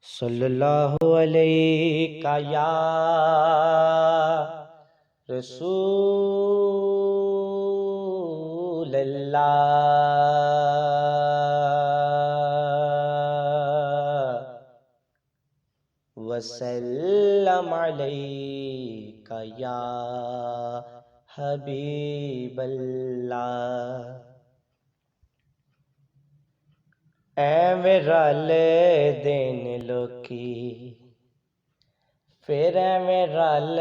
सल्लल्लाहु अलैका या रसूल अल्लाह वसल्लम अलैका या हबीब अल्लाह। ਐਵੇਂ ਰਲ ਦੇਣ ਲੋਕੀ, ਫਿਰ ਐਵੇਂ ਰਲ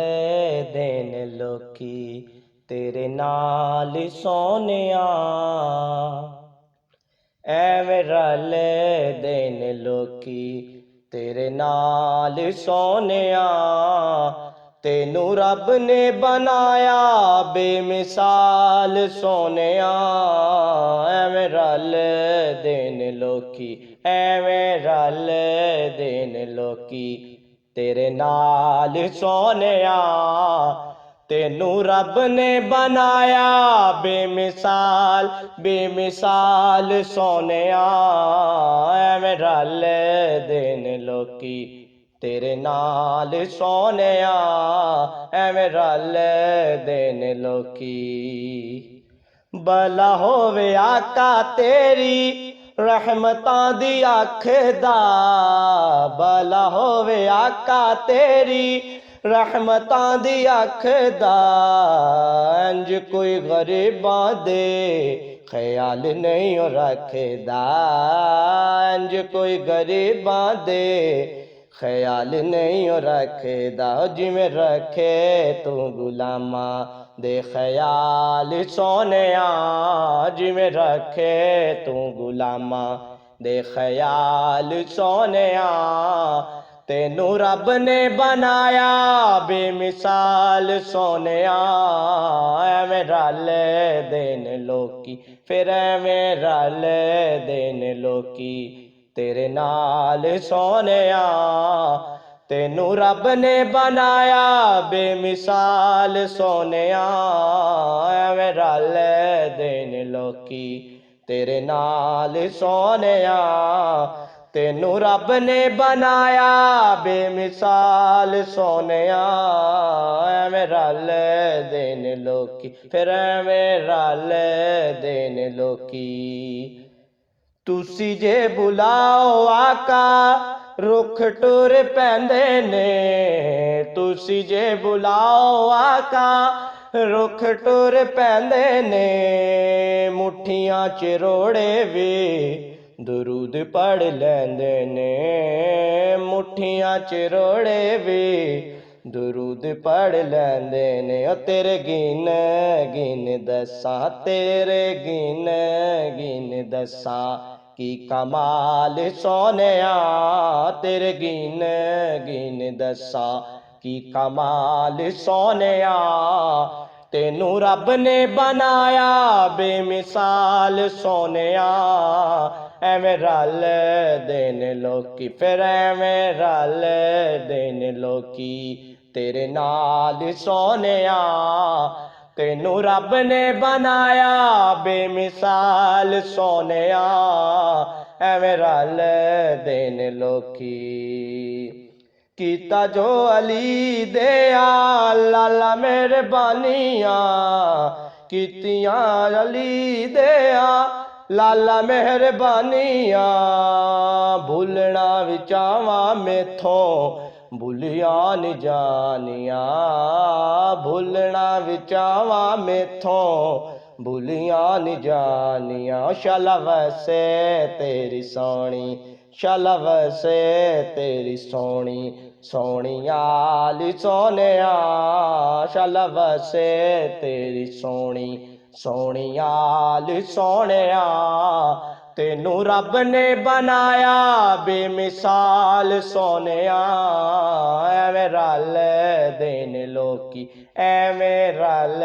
ਦੇਣ ਲੋਕੀ ਤੇਰੇ ਨਾਲ ਸੋਹਣਿਆ। ਐਵੇਂ ਰਲ ਦੇਣ ਲੋਕੀ ਤੇਰੇ ਨਾਲ ਸੋਹਣਿਆ। ਤੈਨੂੰ ਰੱਬ ਨੇ ਬਣਾਇਆ ਬੇਮਿਸਾਲ ਸੋਹਣਿਆ। ਐਵੇਂ ਰਲ ਦੇਣ ਲੋਕੀ, ਐਵੇਂ ਰਲ ਦੇਣ ਲੋਕੀ ਤੇਰੇ ਨਾਲ ਸੋਹਣਿਆ। ਤੈਨੂੰ ਰੱਬ ਨੇ ਬਣਾਇਆ ਬੇਮਿਸਾਲ ਬੇਮਿਸਾਲ ਸੋਹਣਿਆ। ਐਵੇਂ ਰਲ ਦੇਣ ਲੋਕੀ ਤੇਰੇ ਨਾਲ ਸੋਹਣਿਆ। ਐਵੇਂ ਰਲ ਦੇਣ ਲੋਕੀ। ਭਲਾ ਹੋਵੇ ਆਕਾ ਤੇਰੀ ਰਹਿਮਤਾਂ ਦੀ ਅੱਖ ਦਾ। ਭਲਾ ਹੋਵੇ ਆਕਾ ਤੇਰੀ ਰਹਿਮਤਾਂ ਦੀ ਅੱਖ ਦਾ। ਇੰਜ ਕੋਈ ਗਰੀਬਾਂ ਦੇ ਖਿਆਲ ਨਹੀਂ ਰੱਖਦਾ। ਇੰਜ ਕੋਈ ਗਰੀਬਾਂ ਦੇ ਖਿਆਲ ਨਹੀਂ ਰੱਖਦਾ। ਜਿਵੇਂ ਰੱਖੇ ਤੂੰ ਗੁਲਾਮਾਂ ਦੇ ਖਿਆਲ ਸੋਹਣਿਆ। ਜਿਵੇਂ ਰੱਖੇ ਤੂੰ ਗੁਲਾਮਾਂ ਦੇ ਖਿਆਲ ਸੋਹਣਿਆ। ਤੈਨੂੰ ਰੱਬ ਨੇ ਬਣਾਇਆ ਬੇਮਿਸਾਲ ਸੋਹਣਿਆ। ਐਵੇਂ ਰਲ ਦੇਣ ਲੋਕੀ, ਫਿਰ ਐਵੇਂ ਰਲ ਦੇਣ ਲੋਕੀ ਤੇਰੇ ਨਾਲ ਸੋਹਣਿਆ। ਤੈਨੂੰ ਰੱਬ ਨੇ ਬਣਾਇਆ ਬੇਮਿਸਾਲ ਸੋਹਣਿਆ। ਐਵੇਂ ਰਲ ਦੇਣ ਲੋਕੀ ਤੇਰੇ ਨਾਲ ਸੋਹਣਿਆ। ਤੈਨੂੰ ਰੱਬ ਨੇ ਬਣਾਇਆ ਬੇਮਿਸਾਲ ਸੋਹਣਿਆ। ਐਵੇਂ ਰਲ ਦੇਣ ਲੋਕੀ, ਫਿਰ ਐਵੇਂ ਰਲ ਦੇਣ ਲੋਕੀ। ਤੁਸੀਂ ਜੇ ਬੁਲਾਓ ਆਕਾ ਰੁੱਖ ਟੁਰ ਪੈਂਦੇ ਨੇ। ਤੁਸੀਂ ਜੇ ਬੁਲਾਓ ਆਕਾ ਰੁੱਖ ਟੁਰ ਪੈਂਦੇ ਨੇ। ਮੁੱਠੀਆਂ ਚ ਰੋੜੇ ਵੀ ਦਰੂਦ ਪੜ ਲੈਂਦੇ ਨੇ। ਮੁੱਠੀਆਂ ਚ ਰੋੜੇ ਵੀ ਦਰੂਦ ਪੜ ਲੈਂਦੇ ਨੇ। ਉਹ ਤੇਰੇ ਗਿਣ ਗਿਣ ਦੱਸਾਂ, ਤੇਰੇ ਗਿਣ ਗਿਣ ਦੱਸਾਂ ਕੀ ਕਮਾਲ ਸੋਹਣਿਆ। ਤੇਰੇ ਗਿਣ ਗਿਣ ਦੱਸਾਂ ਕੀ ਕਮਾਲ ਸੋਹਣਿਆ। ਤੈਨੂੰ ਰੱਬ ਨੇ ਬਣਾਇਆ ਬੇਮਿਸਾਲ ਸੋਹਣਿਆ। ਐਵੇਂ ਰਲ ਦੇਣ ਲੋਕੀ, ਫਿਰ ਐਵੇਂ ਰਲ ਦੇਣ ਲੋਕੀ ਤੇਰੇ ਨਾਲ ਸੋਹਣਿਆ। ਤੈਨੂੰ ਰੱਬ ਨੇ ਬਣਾਇਆ ਬੇਮਿਸਾਲ ਸੋਹਣਿਆ। ਐਵੇਂ ਰਲ ਦੇਣ ਲੋਕੀ। ਕੀਤਾ ਜੋ ਅਲੀ ਦੇ ਆ ਲਾਲਾ ਮਿਹਰਬਾਨੀਆਂ। ਕੀਤੀਆਂ ਅਲੀ ਦੇ ਆ ਲਾਲਾ ਮਿਹਰਬਾਨੀਆਂ। ਭੁੱਲਣਾ ਵਿਚਾਵਾਂ ਮੈਥੋਂ ਭੁੱਲੀਆਂ ਨੀ ਜਾਣੀਆਂ। ਭੁੱਲਣਾ ਵਿਚਾਵਾਂ ਮੈਥੋਂ ਭੁੱਲੀਆਂ ਨੀ ਜਾਣੀਆਂ। ਸ਼ਾਲਾ ਵਸੇ ਤੇਰੀ ਸੋਹਣੀ, ਸ਼ਾਲਾ ਵਸੇ ਤੇਰੀ ਸੋਹਣੀ ਸੋਹਣੀ ਆਲੀ ਸੋਹਣਿਆ। ਸ਼ਾਲਾ ਵਸੇ ਤੇਰੀ ਸੋਹਣੀ ਸੋਹਣੀ ਆਲੀ ਸੋਹਣਿਆ। ਤੈਨੂੰ ਰੱਬ ਨੇ ਬਣਾਇਆ ਬੇਮਿਸਾਲ ਸੋਹਣਿਆ। ਐਵੇਂ ਰਲ ਦੇਣ ਲੋਕੀ, ਐਵੇਂ ਰਲ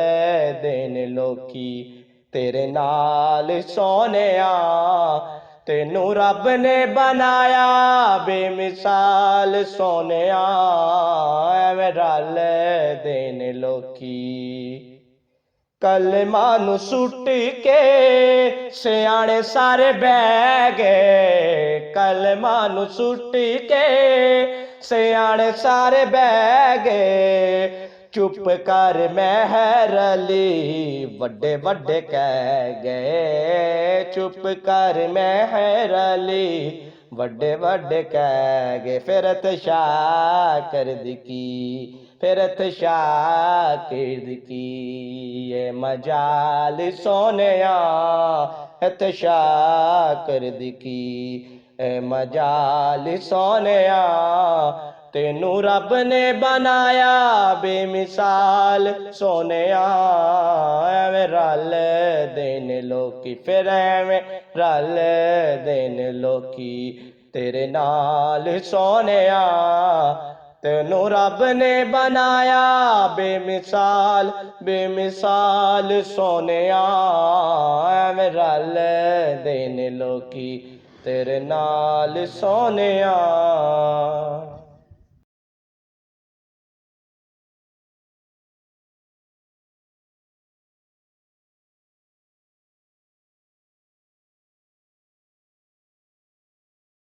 ਦੇਣ ਲੋਕੀ ਤੇਰੇ ਨਾਲ ਸੋਹਣਿਆ। ਤੈਨੂੰ ਰੱਬ ਨੇ ਬਣਾਇਆ ਬੇਮਿਸਾਲ ਸੋਹਣਿਆ। ਐਵੇਂ ਰਲ ਦੇਣ ਲੋਕੀ। कलमा नू सुट के सियाणे सारे बह गए, कलमा नू सुट के सियाणे सारे बह गए। चुप कर मेहर अली वड्डे वड्डे कह गए, चुप कर मेहर अली वड्डे वड्डे कह गए। फिरत शाकिर्द की, फिरत शाकिर्द की ये मजाल सोनिया, फिरत शाकिर्द की ए मजाल सोनिया। तेनू रब ने बनाया बेमिसाल सोनिया, एवें रल देन लोकी, फिर एवें रल देन लोकी तेरे नाल सोनिया। तेनू रब ने बनाया बेमिसाल, बेमिसाल सोनिया, एवें रल देन लोकी तेरे नाल सोनिया।